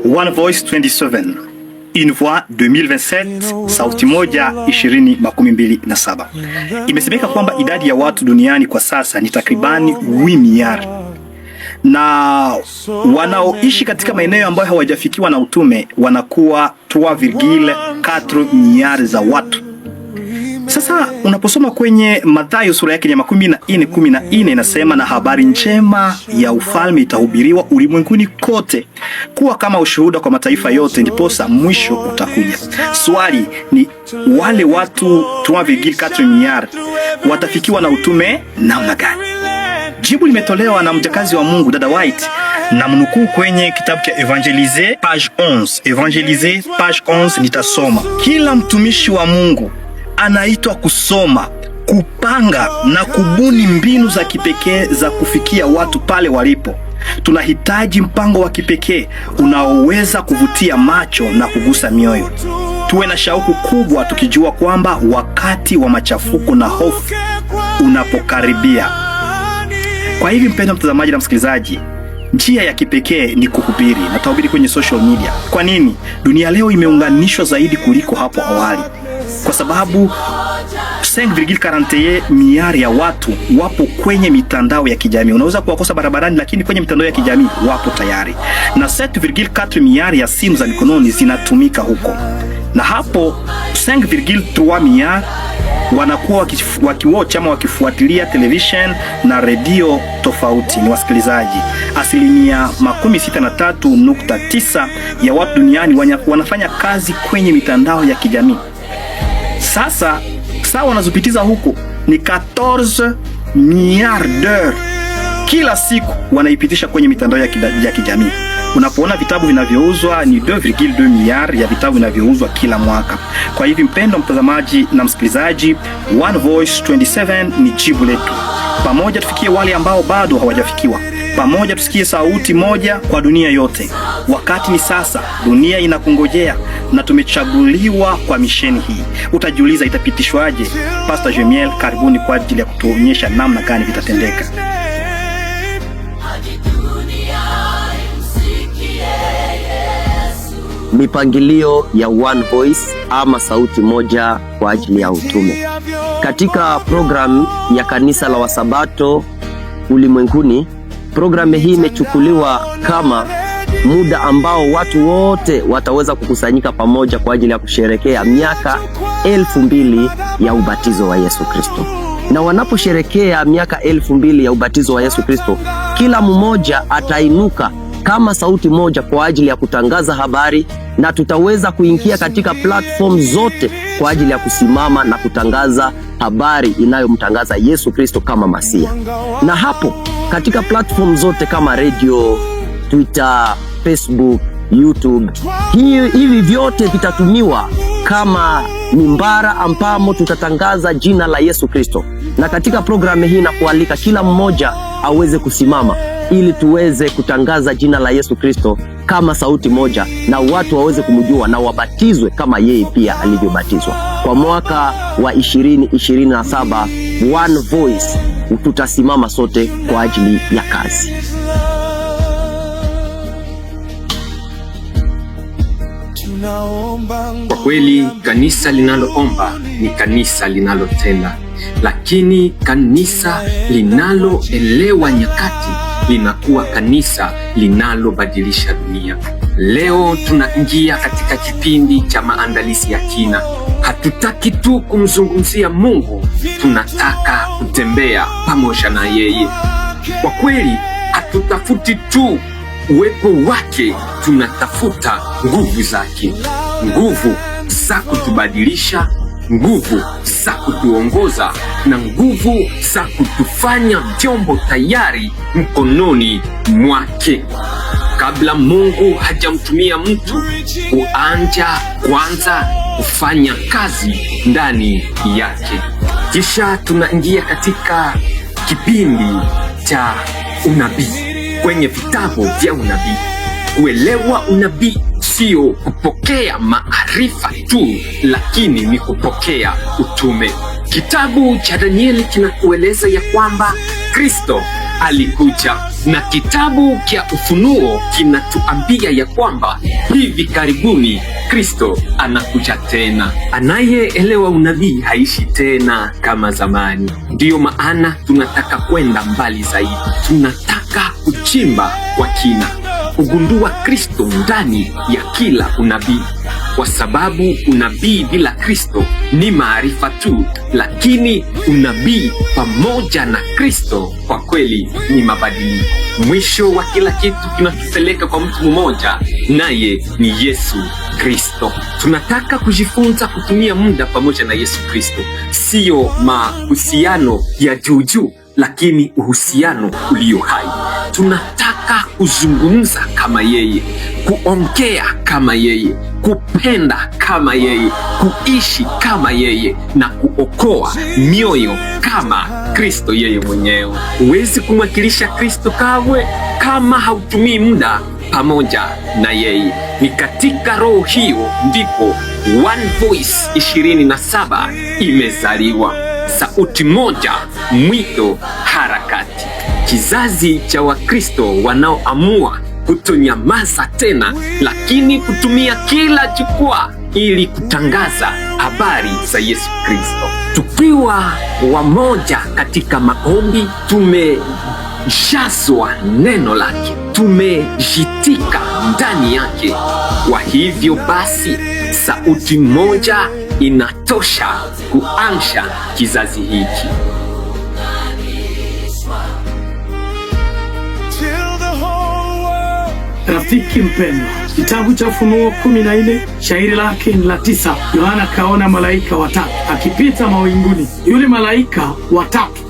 One Voice 27, Une Voix 2027, sauti moja 2027. Imesemeka kwamba idadi ya watu duniani kwa sasa ni takribani 8 miliardi, na wanaoishi katika maeneo ambayo hawajafikiwa na utume wanakuwa 3,4 miliardi za watu. Sasa unaposoma kwenye Mathayo sura yake ya 14:14 inasema, na habari njema ya ufalme itahubiriwa ulimwenguni kote kuwa kama ushuhuda kwa mataifa yote, ndiposa mwisho utakuja. Swali ni, wale watu 3,4 miliardi watafikiwa na utume namna gani? Jibu limetolewa na mjakazi wa Mungu dada White, na mnukuu kwenye kitabu cha Evangelize page 11. Evangelize page 11 nitasoma. Kila mtumishi wa Mungu anaitwa kusoma, kupanga na kubuni mbinu za kipekee za kufikia watu pale walipo. Tunahitaji mpango wa kipekee unaoweza kuvutia macho na kugusa mioyo. Tuwe na shauku kubwa tukijua kwamba wakati wa machafuko na hofu unapokaribia. Kwa hivi mpendwa mtazamaji na msikilizaji, njia ya kipekee ni kuhubiri na tahubiri kwenye social media. Kwa nini? Dunia leo imeunganishwa zaidi kuliko hapo awali, kwa sababu 5,41 miliardi ya watu wapo kwenye mitandao ya kijamii. Unaweza kuwakosa barabarani, lakini kwenye mitandao ya kijamii wapo tayari, na 7,4 miliardi ya simu za mikononi zinatumika huko, na hapo 5,3 miliardi wanakuwa wakiwatch ama wakifuatilia television na redio tofauti, ni wasikilizaji. 63.9% ya watu duniani wanafanya kazi kwenye mitandao ya kijamii. Sasa saa wanazopitiza huko ni 14 miliardi kila siku wanaipitisha kwenye mitandao ya kijamii. Unapoona vitabu vinavyouzwa ni 2,2 miliardi ya vitabu vinavyouzwa kila mwaka. Kwa hivi mpendwa mtazamaji na msikilizaji, One Voice 27 ni jibu letu. Pamoja tufikie wale ambao bado hawajafikiwa. Pamoja tusikie sauti moja kwa dunia yote. Wakati ni sasa, dunia inakungojea na tumechaguliwa kwa misheni hii. Utajiuliza itapitishwaje? Pastor Jemiel, karibuni kwa ajili ya kutuonyesha namna gani vitatendeka. Mipangilio ya One Voice ama sauti moja kwa ajili ya utume. Katika programu ya kanisa la Wasabato ulimwenguni, programu hii imechukuliwa kama muda ambao watu wote wataweza kukusanyika pamoja kwa ajili ya kusherekea miaka 2,000 ya ubatizo wa Yesu Kristo. Na wanaposherekea miaka 2,000 ya ubatizo wa Yesu Kristo, kila mmoja atainuka kama sauti moja kwa ajili ya kutangaza habari, na tutaweza kuingia katika platform zote kwa ajili ya kusimama na kutangaza habari inayomtangaza Yesu Kristo kama Masia. Na hapo katika platform zote kama radio, Twitter, Facebook, YouTube, hivi vyote vitatumiwa kama mimbara ambamo tutatangaza jina la Yesu Kristo. Na katika programu hii na kualika kila mmoja aweze kusimama ili tuweze kutangaza jina la Yesu Kristo kama sauti moja, na watu waweze kumjua na wabatizwe kama yeye pia alivyobatizwa. Kwa mwaka wa 2027 One Voice tutasimama sote kwa ajili ya kazi. Kwa kweli kanisa linaloomba ni kanisa linalotenda, lakini kanisa linaloelewa nyakati linakuwa kanisa linalobadilisha dunia. Leo tunaingia katika kipindi cha maandalizi ya kina. Hatutaki tu kumzungumzia Mungu, tunataka kutembea pamoja na yeye. Kwa kweli hatutafuti tu uwepo wake, tunatafuta nguvu zake, nguvu za kutubadilisha, nguvu za kutuongoza, na nguvu za kutufanya vyombo tayari mkononi mwake. Kabla Mungu hajamtumia mtu, huanza kwanza kufanya kazi ndani yake. Kisha tunaingia katika kipindi cha unabii. Kwenye vitabu vya unabii, kuelewa unabii sio kupokea maarifa tu, lakini ni kupokea utume. Kitabu cha Danieli kinatueleza ya kwamba Kristo alikuja, na kitabu cha Ufunuo kinatuambia ya kwamba hivi karibuni Kristo anakuja tena. Anayeelewa unabii haishi tena kama zamani. Ndiyo maana tunataka kwenda mbali zaidi. Tunataka kuchimba kwa kina, kugundua Kristo ndani ya kila unabii, kwa sababu unabii bila Kristo ni maarifa tu, lakini unabii pamoja na Kristo kwa kweli ni mabadiliko. Mwisho wa kila kitu kinatupeleka kwa mtu mmoja, naye ni Yesu Kristo. Tunataka kujifunza kutumia muda pamoja na Yesu Kristo, siyo mahusiano ya juujuu, lakini uhusiano ulio hai. Tunataka kuzungumza kama yeye, kuongea kama yeye, kupenda kama yeye, kuishi kama yeye, na kuokoa mioyo kama Kristo yeye mwenyewe. Huwezi kumwakilisha Kristo kamwe kama hautumii muda pamoja na yeye. Ni katika roho hiyo ndipo One Voice 27 imezaliwa. Sauti moja, mwito, harakati. Kizazi cha Wakristo wanaoamua kutonyamaza tena, lakini kutumia kila jukwaa ili kutangaza habari za Yesu Kristo. Tukiwa wamoja katika maombi, tumejazwa neno lake, tumejitika ndani yake. Kwa hivyo basi, sauti moja inatosha kuamsha kizazi hiki. Rafiki mpendwa, kitabu cha Ufunuo 14 shairi lake ni la 9. Yohana kaona malaika watatu akipita mawinguni. Yule malaika watatu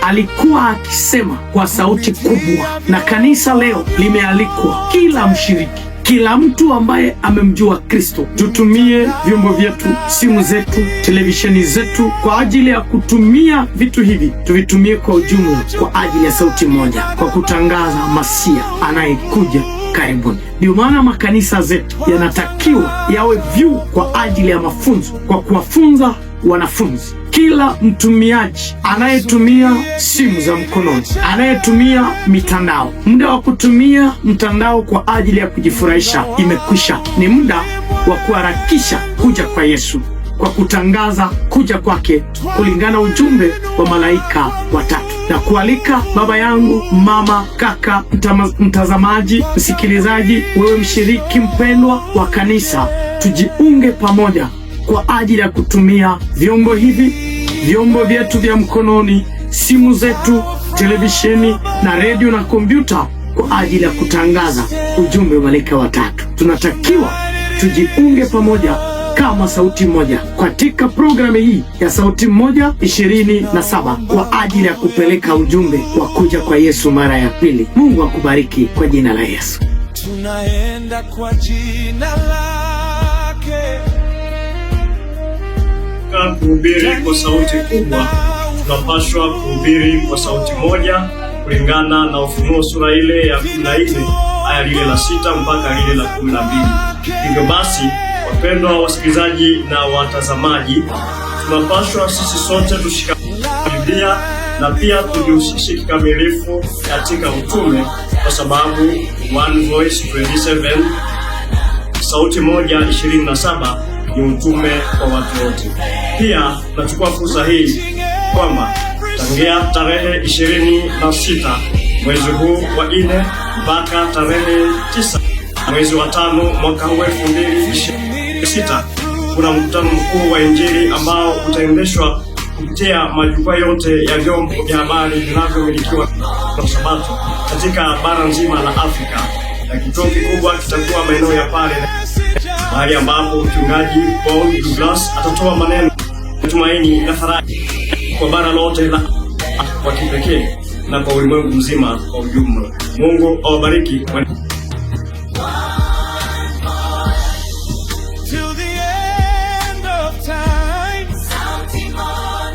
alikuwa akisema kwa sauti kubwa, na kanisa leo limealikwa, kila mshiriki, kila mtu ambaye amemjua Kristo, tutumie vyombo vyetu, simu zetu, televisheni zetu kwa ajili ya kutumia vitu hivi, tuvitumie kwa ujumla kwa ajili ya sauti moja, kwa kutangaza Masia anayekuja karibuni. Ndio maana makanisa zetu yanatakiwa yawe vyuo kwa ajili ya mafunzo, kwa kuwafunza wanafunzi. Kila mtumiaji anayetumia simu za mkononi, anayetumia mitandao, muda wa kutumia mtandao kwa ajili ya kujifurahisha imekwisha. Ni muda wa kuharakisha kuja kwa Yesu, kwa kutangaza kuja kwake kulingana ujumbe wa malaika watatu. Na kualika baba yangu, mama, kaka, mtazamaji, msikilizaji, wewe mshiriki mpendwa wa kanisa, tujiunge pamoja kwa ajili ya kutumia vyombo hivi, vyombo vyetu vya mkononi, simu zetu, televisheni na redio na kompyuta kwa ajili ya kutangaza ujumbe wa malaika watatu. Tunatakiwa tujiunge pamoja kama sauti moja katika programu hii ya Sauti Moja 27 kwa ajili ya kupeleka ujumbe wa kuja kwa Yesu mara ya pili. Mungu akubariki kwa jina la Yesu. Tunaenda kwa jina lake. Kuhubiri kwa sauti kubwa, tunapaswa kuhubiri kwa sauti moja kulingana na Ufunuo sura ile ya 14 aya lile la 6 mpaka lile la 12. Hivyo basi, wapendwa wasikilizaji na watazamaji, tunapaswa sisi sote tushikamane Biblia na pia tujihusishe kikamilifu katika utume, kwa sababu One Voice 27 sauti moja 27 ni utume kwa watu wote. Pia nachukua fursa hii kwamba tangia tarehe 26 mwezi huu wa 4 mpaka tarehe 9 mwezi wa 5 mwaka huu 2026 kuna mkutano mkuu wa Injili ambao utaendeshwa kupitia majukwaa yote ya vyombo vya habari vinavyomilikiwa na Sabato katika bara nzima la Afrika, na kituo kikubwa kitakuwa maeneo ya pale, mahali ambapo mchungaji Paul Douglas atatoa maneno ya tumaini na faraja kwa bara lote la kwa kipekee na kwa ulimwengu mzima kwa ujumla. Mungu awabariki.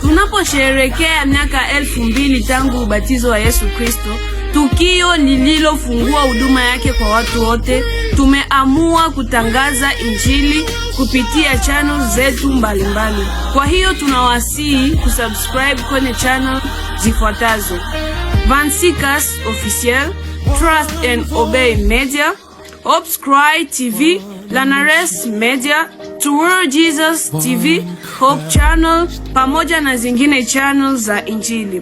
Tunaposherehekea miaka 2000 tangu ubatizo wa Yesu Kristo, tukio lililofungua huduma yake kwa watu wote, tumeamua kutangaza Injili kupitia channel zetu mbalimbali. Kwa hiyo tunawasihi kusubscribe kwenye channel zifuatazo: Vancikas Officiel, Trust and Obey Media, Hopes Cry TV, Lanares Media, To World Jesus TV, Hope Channel, pamoja na zingine channel za Injili.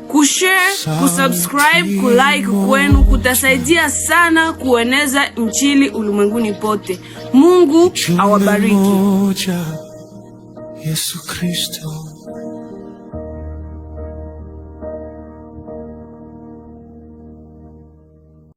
Kushare, kusubscribe, kulike kwenu kutasaidia sana kueneza Injili ulimwenguni pote. Mungu awabariki. Yesu Kristo.